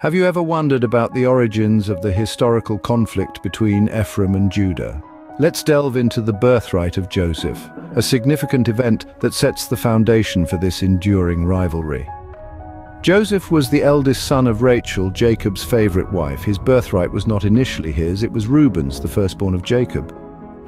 Have you ever wondered about the origins of the historical conflict between Ephraim and Judah? Let's delve into the birthright of Joseph, a significant event that sets the foundation for this enduring rivalry. Joseph was the eldest son of Rachel, Jacob's favorite wife. His birthright was not initially his, it was Reuben's, the firstborn of Jacob.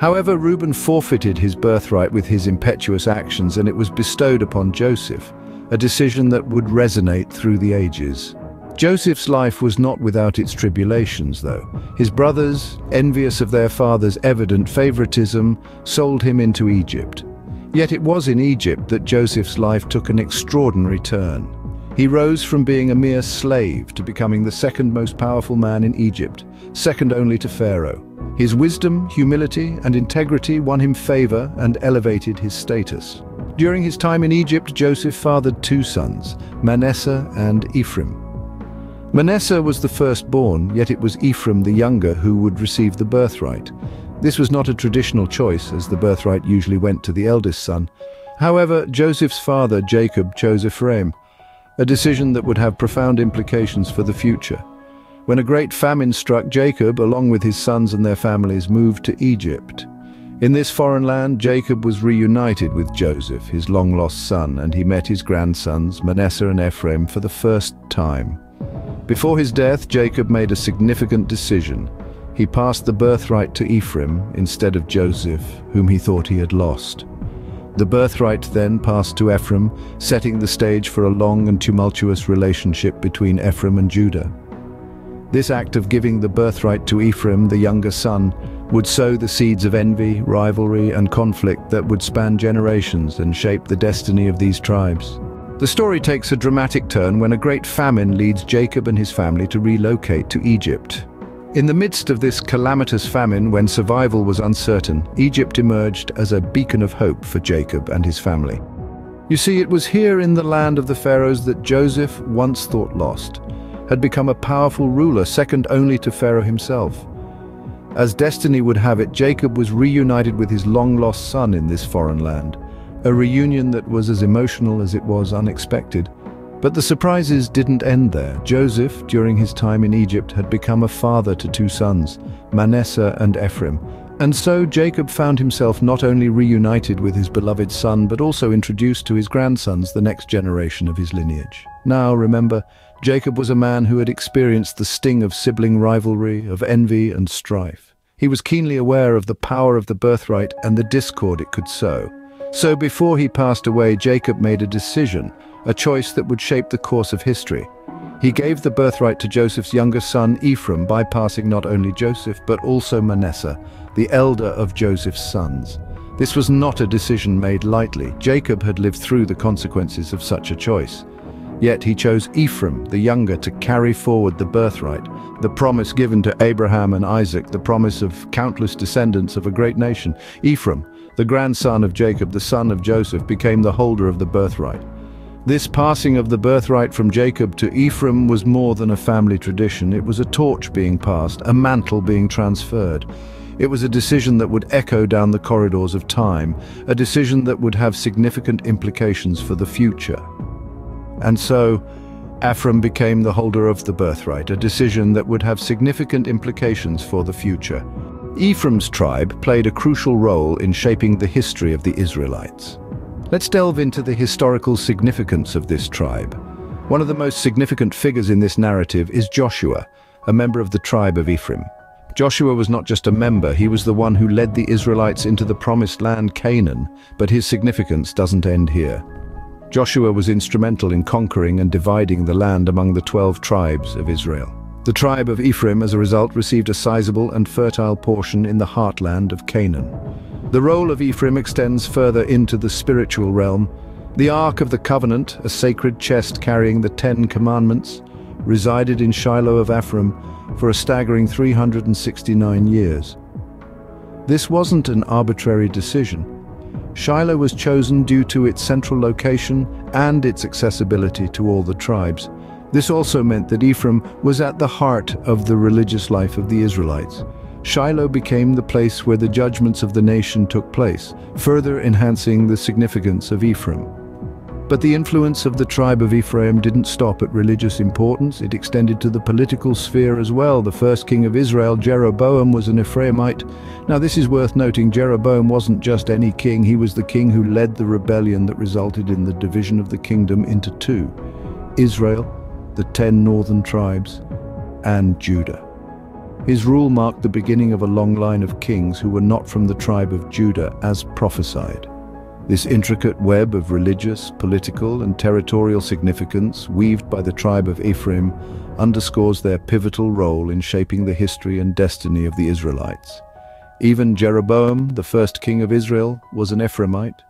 However, Reuben forfeited his birthright with his impetuous actions, and it was bestowed upon Joseph, a decision that would resonate through the ages. Joseph's life was not without its tribulations, though. His brothers, envious of their father's evident favoritism, sold him into Egypt. Yet it was in Egypt that Joseph's life took an extraordinary turn. He rose from being a mere slave to becoming the second most powerful man in Egypt, second only to Pharaoh. His wisdom, humility, and integrity won him favor and elevated his status. During his time in Egypt, Joseph fathered two sons, Manasseh and Ephraim. Manasseh was the firstborn, yet it was Ephraim the younger who would receive the birthright. This was not a traditional choice, as the birthright usually went to the eldest son. However, Joseph's father, Jacob, chose Ephraim, a decision that would have profound implications for the future. When a great famine struck, Jacob, along with his sons and their families, moved to Egypt. In this foreign land, Jacob was reunited with Joseph, his long-lost son, and he met his grandsons, Manasseh and Ephraim, for the first time. Before his death, Jacob made a significant decision. He passed the birthright to Ephraim instead of Joseph, whom he thought he had lost. The birthright then passed to Ephraim, setting the stage for a long and tumultuous relationship between Ephraim and Judah. This act of giving the birthright to Ephraim, the younger son, would sow the seeds of envy, rivalry, and conflict that would span generations and shape the destiny of these tribes. The story takes a dramatic turn when a great famine leads Jacob and his family to relocate to Egypt. In the midst of this calamitous famine, when survival was uncertain, Egypt emerged as a beacon of hope for Jacob and his family. You see, it was here in the land of the pharaohs that Joseph, once thought lost, had become a powerful ruler, second only to Pharaoh himself. As destiny would have it, Jacob was reunited with his long-lost son in this foreign land, a reunion that was as emotional as it was unexpected. But the surprises didn't end there. Joseph, during his time in Egypt, had become a father to two sons, Manasseh and Ephraim. And so Jacob found himself not only reunited with his beloved son, but also introduced to his grandsons, the next generation of his lineage. Now, remember, Jacob was a man who had experienced the sting of sibling rivalry, of envy and strife. He was keenly aware of the power of the birthright and the discord it could sow. So before he passed away, Jacob made a decision, a choice that would shape the course of history. He gave the birthright to Joseph's younger son, Ephraim, bypassing not only Joseph, but also Manasseh, the elder of Joseph's sons. This was not a decision made lightly. Jacob had lived through the consequences of such a choice. Yet he chose Ephraim, the younger, to carry forward the birthright, the promise given to Abraham and Isaac, the promise of countless descendants of a great nation. Ephraim, the grandson of Jacob, the son of Joseph, became the holder of the birthright. This passing of the birthright from Jacob to Ephraim was more than a family tradition. It was a torch being passed, a mantle being transferred. It was a decision that would echo down the corridors of time, a decision that would have significant implications for the future. And so, Ephraim became the holder of the birthright, a decision that would have significant implications for the future. Ephraim's tribe played a crucial role in shaping the history of the Israelites. Let's delve into the historical significance of this tribe. One of the most significant figures in this narrative is Joshua, a member of the tribe of Ephraim. Joshua was not just a member, he was the one who led the Israelites into the promised land, Canaan, but his significance doesn't end here. Joshua was instrumental in conquering and dividing the land among the 12 tribes of Israel. The tribe of Ephraim, as a result, received a sizable and fertile portion in the heartland of Canaan. The role of Ephraim extends further into the spiritual realm. The Ark of the Covenant, a sacred chest carrying the 10 Commandments, resided in Shiloh of Ephraim for a staggering 369 years. This wasn't an arbitrary decision. Shiloh was chosen due to its central location and its accessibility to all the tribes. This also meant that Ephraim was at the heart of the religious life of the Israelites. Shiloh became the place where the judgments of the nation took place, further enhancing the significance of Ephraim. But the influence of the tribe of Ephraim didn't stop at religious importance. It extended to the political sphere as well. The first king of Israel, Jeroboam, was an Ephraimite. Now this is worth noting. Jeroboam wasn't just any king. He was the king who led the rebellion that resulted in the division of the kingdom into two: Israel, the 10 northern tribes, and Judah. His rule marked the beginning of a long line of kings who were not from the tribe of Judah, as prophesied. This intricate web of religious, political, and territorial significance, weaved by the tribe of Ephraim, underscores their pivotal role in shaping the history and destiny of the Israelites. Even Jeroboam, the first king of Israel, was an Ephraimite.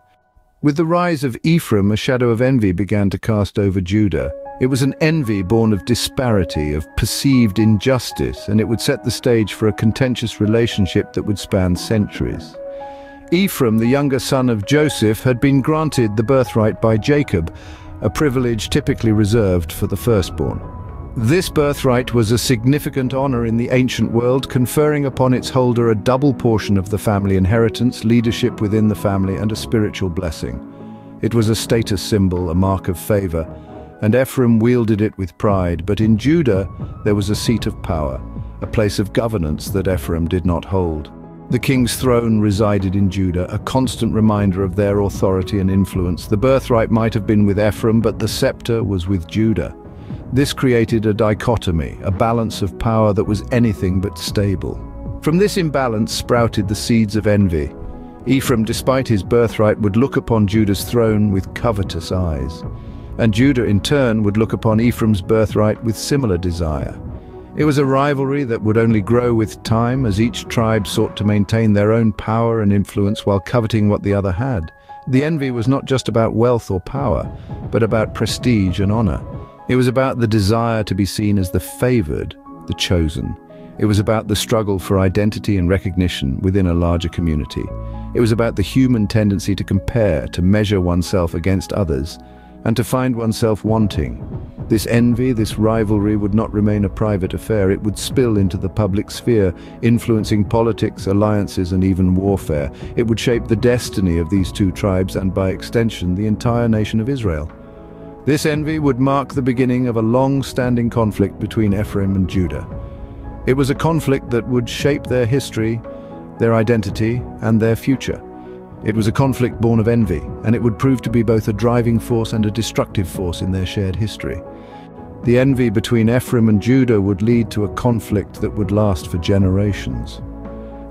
With the rise of Ephraim, a shadow of envy began to cast over Judah. It was an envy born of disparity, of perceived injustice, and it would set the stage for a contentious relationship that would span centuries. Ephraim, the younger son of Joseph, had been granted the birthright by Jacob, a privilege typically reserved for the firstborn. This birthright was a significant honor in the ancient world, conferring upon its holder a double portion of the family inheritance, leadership within the family, and a spiritual blessing. It was a status symbol, a mark of favor, and Ephraim wielded it with pride. But in Judah, there was a seat of power, a place of governance that Ephraim did not hold. The king's throne resided in Judah, a constant reminder of their authority and influence. The birthright might have been with Ephraim, but the scepter was with Judah. This created a dichotomy, a balance of power that was anything but stable. From this imbalance sprouted the seeds of envy. Ephraim, despite his birthright, would look upon Judah's throne with covetous eyes. And Judah, in turn, would look upon Ephraim's birthright with similar desire. It was a rivalry that would only grow with time, as each tribe sought to maintain their own power and influence while coveting what the other had. The envy was not just about wealth or power, but about prestige and honor. It was about the desire to be seen as the favored, the chosen. It was about the struggle for identity and recognition within a larger community. It was about the human tendency to compare, to measure oneself against others, and to find oneself wanting. This envy, this rivalry would not remain a private affair. It would spill into the public sphere, influencing politics, alliances, and even warfare. It would shape the destiny of these two tribes and, by extension, the entire nation of Israel. This envy would mark the beginning of a long-standing conflict between Ephraim and Judah. It was a conflict that would shape their history, their identity, and their future. It was a conflict born of envy, and it would prove to be both a driving force and a destructive force in their shared history. The envy between Ephraim and Judah would lead to a conflict that would last for generations.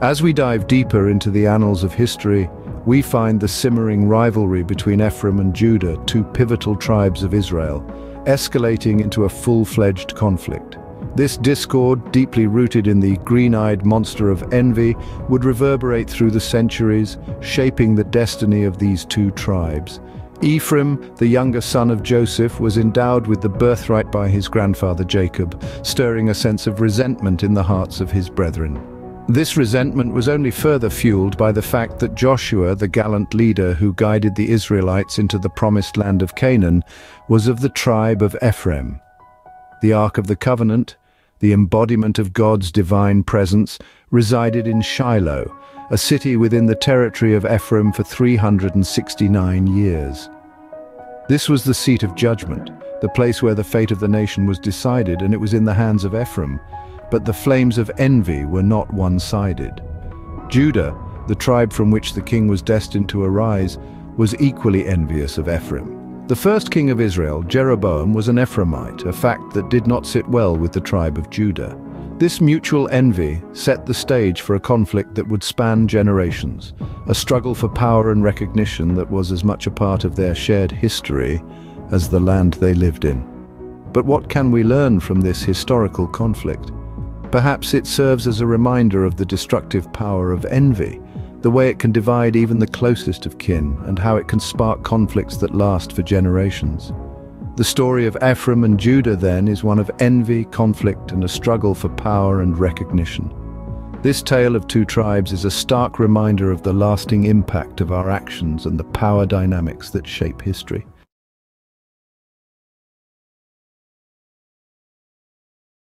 As we dive deeper into the annals of history, we find the simmering rivalry between Ephraim and Judah, two pivotal tribes of Israel, escalating into a full-fledged conflict. This discord, deeply rooted in the green-eyed monster of envy, would reverberate through the centuries, shaping the destiny of these two tribes. Ephraim, the younger son of Joseph, was endowed with the birthright by his grandfather Jacob, stirring a sense of resentment in the hearts of his brethren. This resentment was only further fueled by the fact that Joshua, the gallant leader who guided the Israelites into the promised land of Canaan, was of the tribe of Ephraim. The Ark of the Covenant, the embodiment of God's divine presence, resided in Shiloh, a city within the territory of Ephraim for 369 years. This was the seat of judgment, the place where the fate of the nation was decided, and it was in the hands of Ephraim. But the flames of envy were not one-sided. Judah, the tribe from which the king was destined to arise, was equally envious of Ephraim. The first king of Israel, Jeroboam, was an Ephraimite, a fact that did not sit well with the tribe of Judah. This mutual envy set the stage for a conflict that would span generations, a struggle for power and recognition that was as much a part of their shared history as the land they lived in. But what can we learn from this historical conflict? Perhaps it serves as a reminder of the destructive power of envy, the way it can divide even the closest of kin, and how it can spark conflicts that last for generations. The story of Ephraim and Judah, then, is one of envy, conflict, and a struggle for power and recognition. This tale of two tribes is a stark reminder of the lasting impact of our actions and the power dynamics that shape history.